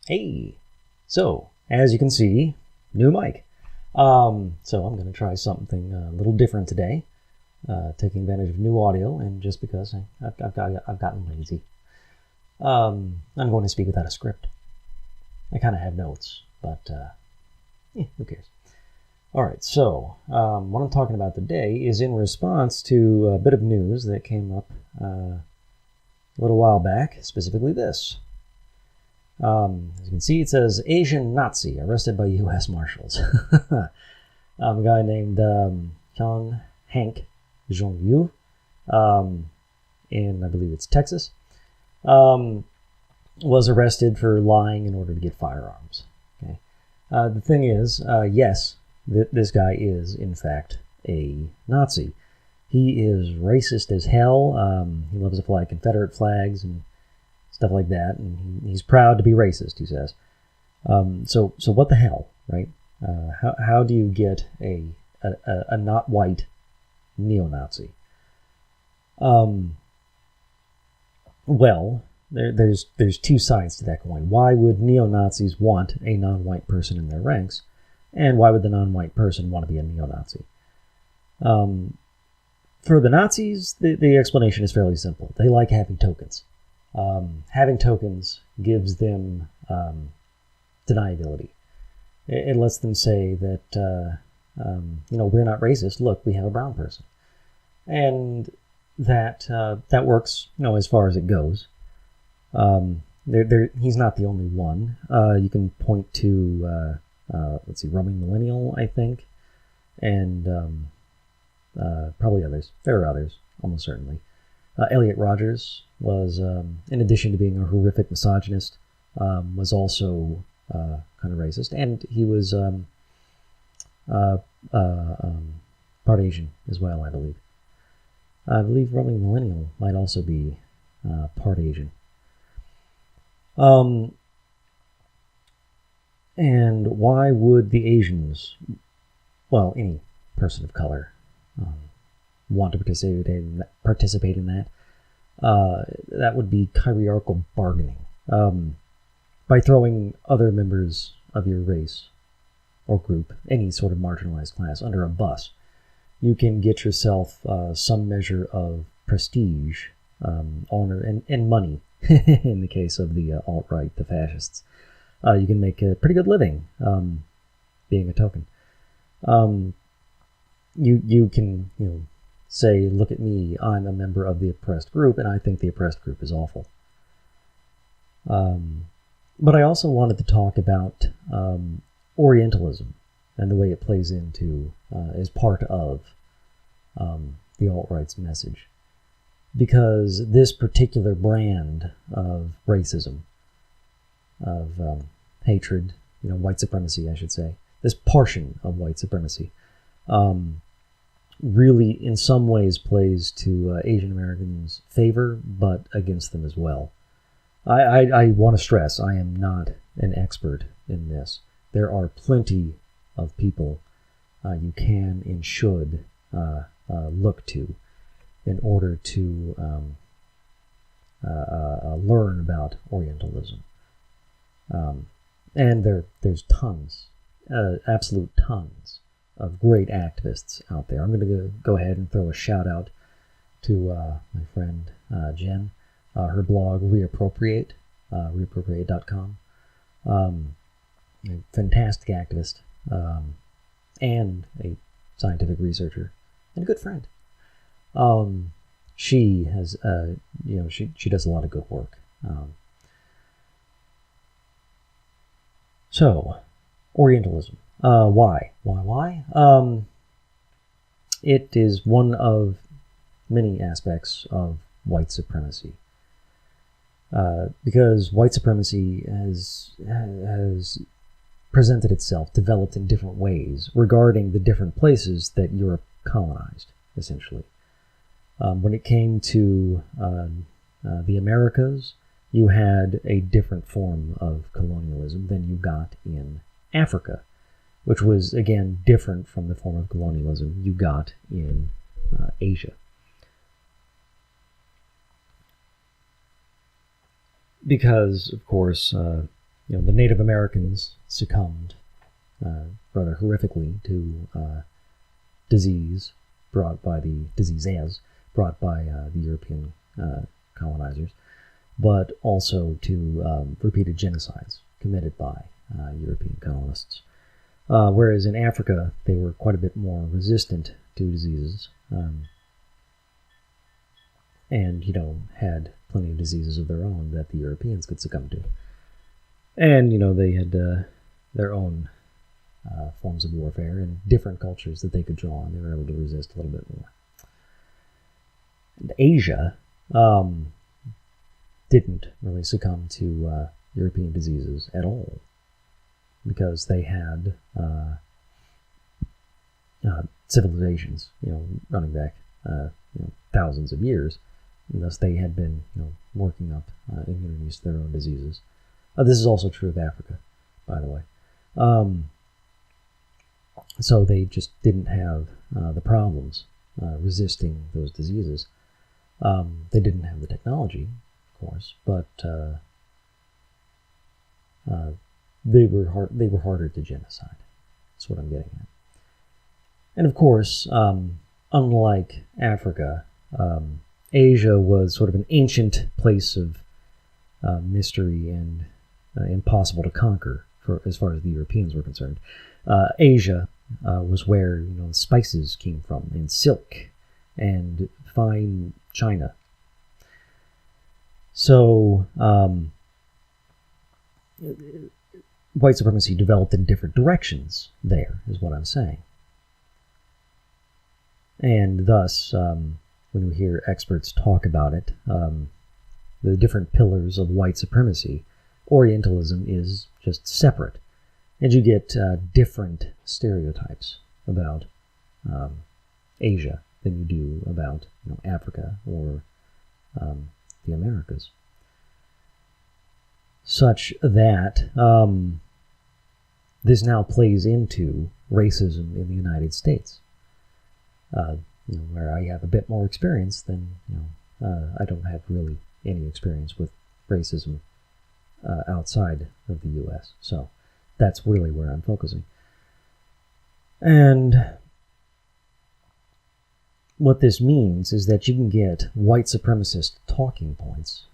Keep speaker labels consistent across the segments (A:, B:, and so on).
A: Hey, so as you can see, new mic. So I'm going to try something a little different today, taking advantage of new audio, and just because I've gotten lazy, I'm going to speak without a script. I kind of have notes, but who cares? All right, so what I'm talking about today is in response to a bit of news that came up a little while back, specifically this. As you can see, it says Asian Nazi arrested by U.S. Marshals. A guy named John Hank Jong-yu in, I believe it's Texas, was arrested for lying in order to get firearms. Okay. The thing is, yes, this guy is, in fact, a Nazi. He is racist as hell. He loves to fly Confederate flags and stuff like that, and he's proud to be racist, he says. So what the hell, right? How do you get a not white neo-Nazi? Well, there's two sides to that coin. Why would neo-Nazis want a non-white person in their ranks, and why would the non-white person want to be a neo-Nazi? For the Nazis, the explanation is fairly simple. They like having tokens. Having tokens gives them deniability. It lets them say that, we're not racist. Look, we have a brown person. And that works, as far as it goes. He's not the only one. You can point to, Roaming Millennial, I think, and probably others. There are others, almost certainly. Elliot Rogers was, in addition to being a horrific misogynist, was also kind of racist, and he was part Asian as well, I believe. I believe Roaming Millennial might also be part Asian. And why would the Asians, well, any person of color, want to participate in that? That would be hierarchical bargaining. By throwing other members of your race or group, any sort of marginalized class, under a bus, you can get yourself some measure of prestige, honor, and money. In the case of the alt-right, the fascists, you can make a pretty good living being a token. You can say, look at me, I'm a member of the oppressed group, and I think the oppressed group is awful. But I also wanted to talk about Orientalism and the way it plays into, as part of the alt-right's message. Because this particular brand of racism, of hatred, white supremacy, I should say, this portion of white supremacy, really, in some ways, plays to Asian Americans' favor, but against them as well. I want to stress, I am not an expert in this. There are plenty of people you can and should look to in order to learn about Orientalism. And there's tons, absolute tons, of great activists out there. I'm going to go ahead and throw a shout out to my friend Jen, her blog Reappropriate, reappropriate.com. A fantastic activist and a scientific researcher and a good friend. She has, she does a lot of good work. So, Orientalism. Why? It is one of many aspects of white supremacy. Because white supremacy has presented itself, developed in different ways regarding the different places that Europe colonized, essentially. When it came to the Americas, you had a different form of colonialism than you got in Africa, which was, again, different from the form of colonialism you got in Asia. Because, of course, the Native Americans succumbed rather horrifically to diseases brought by the European colonizers, but also to repeated genocides committed by European colonists. Whereas in Africa, they were quite a bit more resistant to diseases, and had plenty of diseases of their own that the Europeans could succumb to. And they had their own forms of warfare and different cultures that they could draw on. They were able to resist a little bit more. And Asia didn't really succumb to European diseases at all, because they had civilizations, running back thousands of years, and thus they had been working up immunities to their own diseases. This is also true of Africa, by the way. So they just didn't have the problems resisting those diseases. They didn't have the technology, of course, but they were harder to genocide. That's what I'm getting at. And of course, unlike Africa, Asia was sort of an ancient place of mystery and impossible to conquer, as far as the Europeans were concerned. Asia was where spices came from, and silk, and fine china. So white supremacy developed in different directions there, is what I'm saying. And thus, when we hear experts talk about it, the different pillars of white supremacy, Orientalism is just separate. And you get different stereotypes about Asia than you do about Africa or the Americas. Such that this now plays into racism in the United States, where I have a bit more experience than, I don't have really any experience with racism outside of the U.S., so that's really where I'm focusing. And what this means is that you can get white supremacist talking points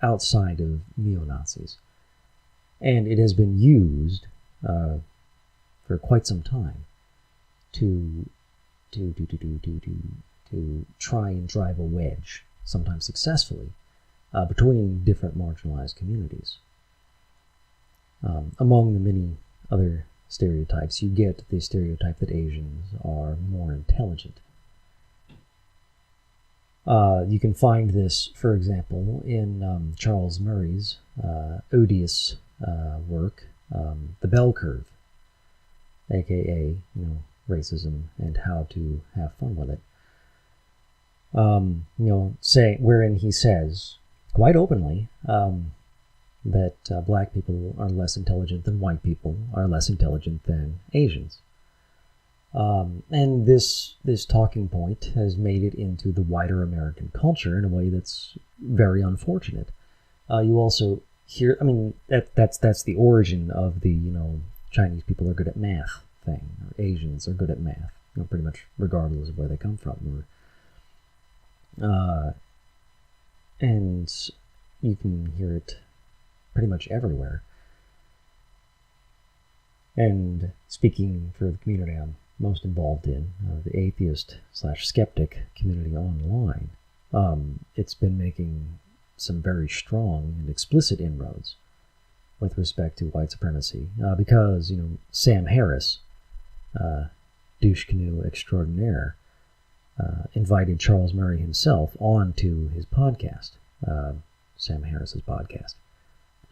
A: outside of neo-Nazis. And it has been used for quite some time to try and drive a wedge, sometimes successfully, between different marginalized communities. Among the many other stereotypes, you get the stereotype that Asians are more intelligent. You can find this, for example, in Charles Murray's odious work, The Bell Curve, aka, racism and how to have fun with it. Wherein he says, quite openly, that black people are less intelligent than white people, are less intelligent than Asians. And this talking point has made it into the wider American culture in a way that's very unfortunate. You also hear, that's the origin of the, Chinese people are good at math thing, or Asians are good at math, pretty much regardless of where they come from. And you can hear it pretty much everywhere. And speaking for the community I'm most involved in, the atheist/skeptic community online, it's been making some very strong and explicit inroads with respect to white supremacy, because, Sam Harris, douche canoe extraordinaire, invited Charles Murray himself onto his podcast, Sam Harris's podcast.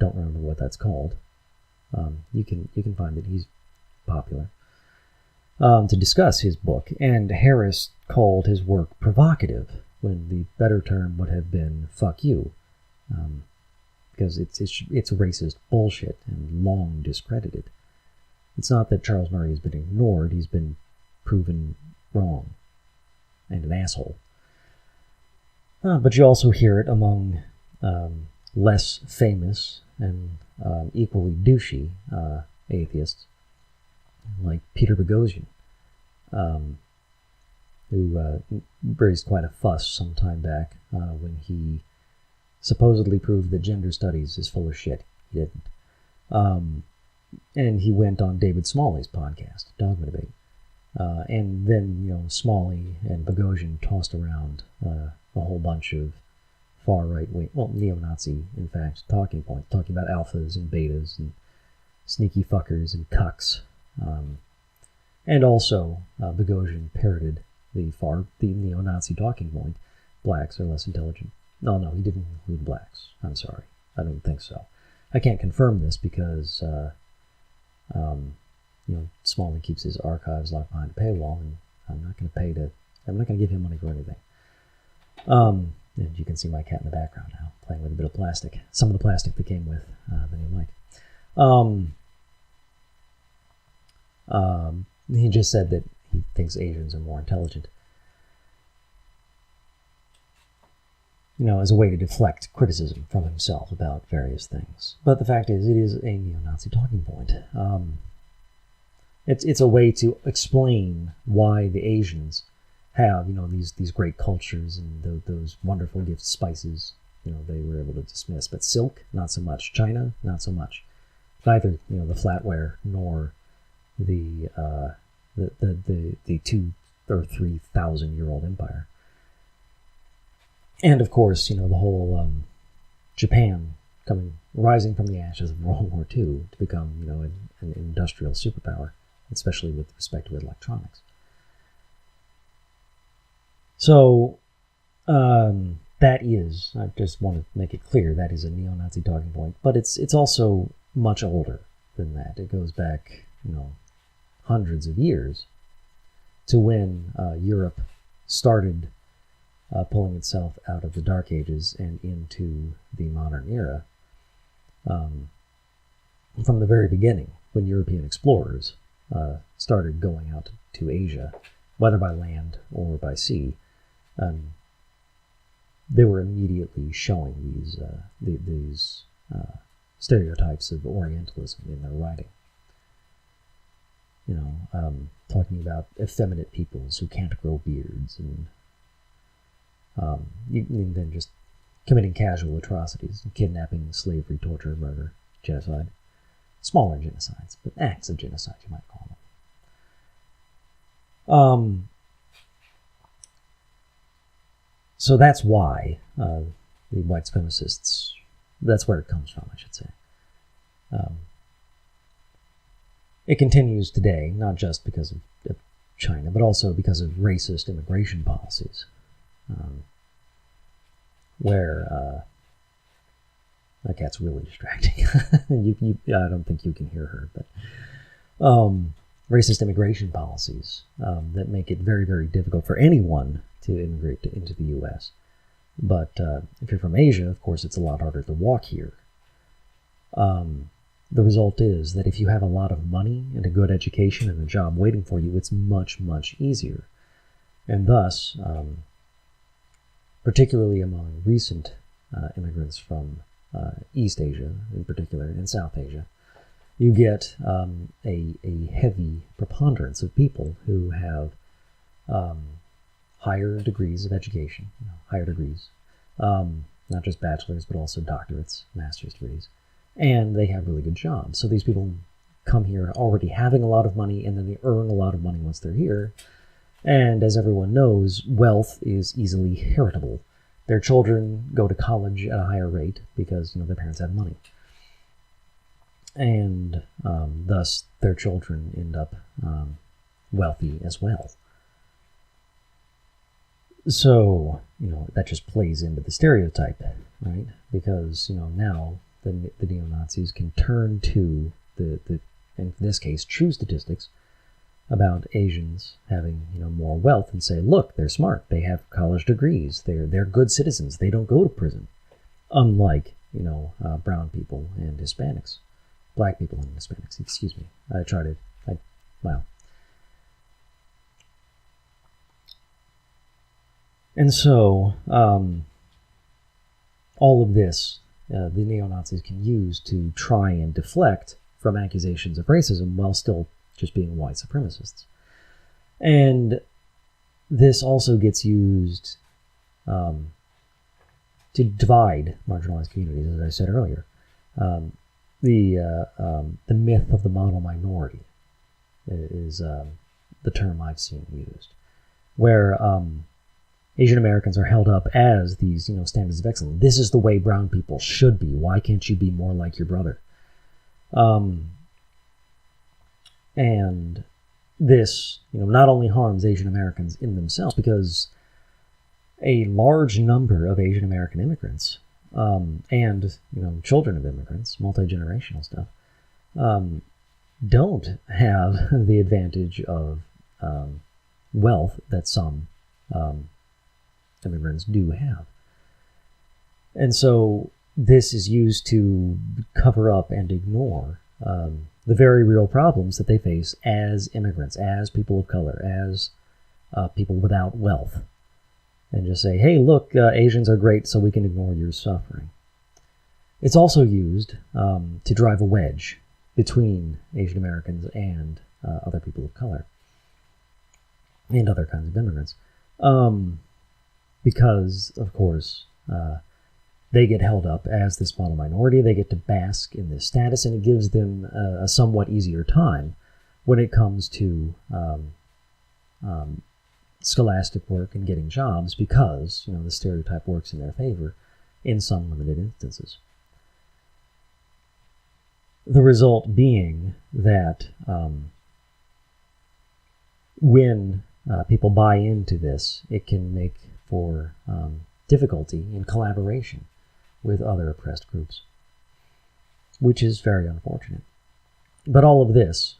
A: Don't remember what that's called. You can find that he's popular, to discuss his book. And Harris called his work provocative, when the better term would have been "fuck you," because it's racist bullshit and long discredited. It's not that Charles Murray has been ignored; he's been proven wrong and an asshole. But you also hear it among less famous and equally douchey atheists like Peter Boghossian, who raised quite a fuss some time back when he supposedly proved that gender studies is full of shit. He didn't. And he went on David Smalley's podcast, Dogma Debate. And then, Smalley and Boghossian tossed around a whole bunch of far-right wing, neo-Nazi, in fact, talking points, talking about alphas and betas and sneaky fuckers and cucks. And also, Boghossian parroted the neo-Nazi talking point, blacks are less intelligent. No, he didn't include blacks. I'm sorry. I don't think so. I can't confirm this because, Smalley keeps his archives locked behind a paywall, and I'm not going to give him money for anything. And you can see my cat in the background now, playing with a bit of plastic. Some of the plastic that came with the new mic. He just said that he thinks Asians are more intelligent. As a way to deflect criticism from himself about various things. But the fact is, it is a neo-Nazi talking point. It's a way to explain why the Asians have, these great cultures and those wonderful gift spices, they were able to dismiss. But silk, not so much. China, not so much. Neither, the flatware nor the 2 or 3,000 year old empire. And of course, the whole Japan rising from the ashes of World War II to become, an industrial superpower, especially with respect to electronics. So, that is, I just want to make it clear, that is a neo-Nazi talking point, but it's also much older than that. It goes back, hundreds of years to when Europe started pulling itself out of the Dark Ages and into the modern era. From the very beginning, when European explorers started going out to Asia, whether by land or by sea, they were immediately showing these stereotypes of Orientalism in their writing. Talking about effeminate peoples who can't grow beards, and then just committing casual atrocities, kidnapping, slavery, torture, murder, genocide. Smaller genocides, but acts of genocide, you might call them. So that's why the white supremacists, that's where it comes from, I should say. It continues today, not just because of China, but also because of racist immigration policies. Where that cat's really distracting. I don't think you can hear her, but racist immigration policies that make it very, very difficult for anyone to immigrate into the U.S. But if you're from Asia, of course, it's a lot harder to walk here. The result is that if you have a lot of money and a good education and a job waiting for you, it's much, much easier. And thus, particularly among recent immigrants from East Asia, in particular, and South Asia, you get a heavy preponderance of people who have higher degrees of education, higher degrees, not just bachelor's, but also doctorates, master's degrees, and they have really good jobs. So these people come here already having a lot of money, and then they earn a lot of money once they're here. And as everyone knows, wealth is easily heritable. Their children go to college at a higher rate because, their parents have money. And thus, their children end up wealthy as well. So, that just plays into the stereotype, right? Because, now the neo-Nazis can turn to in this case, true statistics about Asians having, more wealth and say, look, they're smart. They have college degrees. They're good citizens. They don't go to prison. Unlike, brown people and Hispanics. Black people and Hispanics, excuse me. And so, all of this the neo-Nazis can use to try and deflect from accusations of racism while still just being white supremacists. And this also gets used to divide marginalized communities, as I said earlier. The myth of the model minority is the term I've seen used, where Asian Americans are held up as these, standards of excellence. This is the way brown people should be. Why can't you be more like your brother? And this, not only harms Asian Americans in themselves, because a large number of Asian American immigrants and children of immigrants, multi-generational stuff, don't have the advantage of wealth that some immigrants do have. And so this is used to cover up and ignore the very real problems that they face as immigrants, as people of color, as people without wealth. And just say, hey, look, Asians are great, so we can ignore your suffering. It's also used to drive a wedge between Asian Americans and other people of color and other kinds of immigrants. Because, of course, they get held up as this model minority. They get to bask in this status, and it gives them a somewhat easier time when it comes to scholastic work and getting jobs, because the stereotype works in their favor in some limited instances. The result being that when people buy into this, it can make for difficulty in collaboration with other oppressed groups, which is very unfortunate. But all of this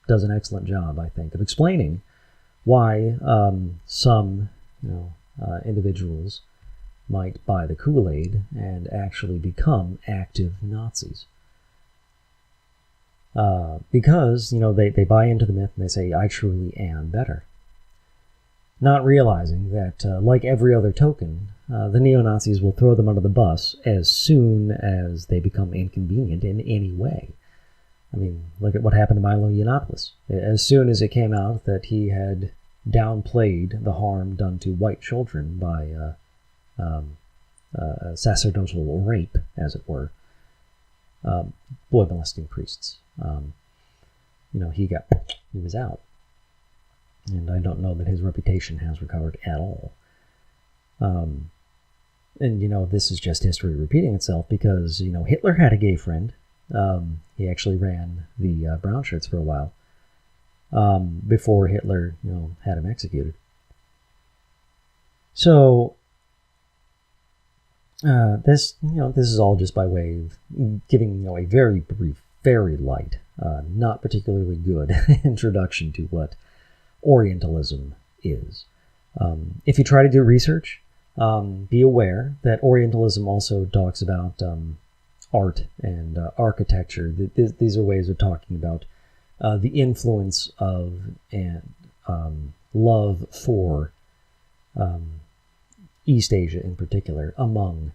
A: does an excellent job, I think, of explaining why some individuals might buy the Kool-Aid and actually become active Nazis. Because, they buy into the myth and they say, I truly am better. Not realizing that, like every other token, the neo-Nazis will throw them under the bus as soon as they become inconvenient in any way. I mean, look at what happened to Milo Yiannopoulos. As soon as it came out that he had downplayed the harm done to white children by sacerdotal rape, as it were, boy molesting priests, he was out. And I don't know that his reputation has recovered at all. And, this is just history repeating itself, because, Hitler had a gay friend. He actually ran the brown shirts for a while, before Hitler, had him executed. So, this is all just by way of giving, a very brief, very light, not particularly good introduction to what Orientalism is. If you try to do research, be aware that Orientalism also talks about art and architecture. These are ways of talking about the influence of and love for East Asia in particular among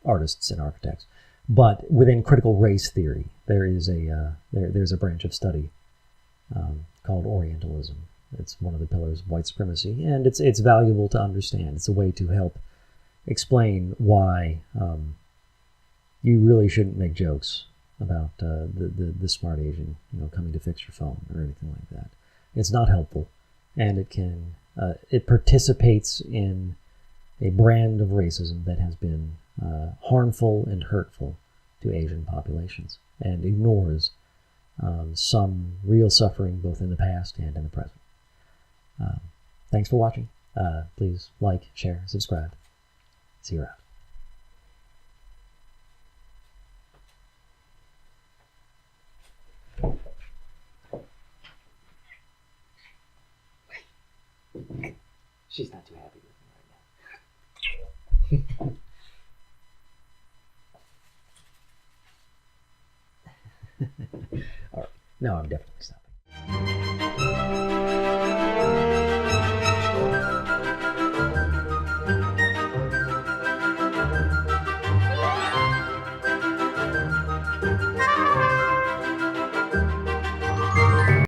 A: artists and architects. But within critical race theory, there is there's a branch of study called Orientalism. It's one of the pillars of white supremacy, and it's valuable to understand. It's a way to help explain why you really shouldn't make jokes about the smart Asian, coming to fix your phone or anything like that. It's not helpful, and it participates in a brand of racism that has been harmful and hurtful to Asian populations, and ignores some real suffering both in the past and in the present. Thanks for watching. Please like, share, subscribe. See you around. She's not too happy with me right now. All right. No, I'm definitely stopping.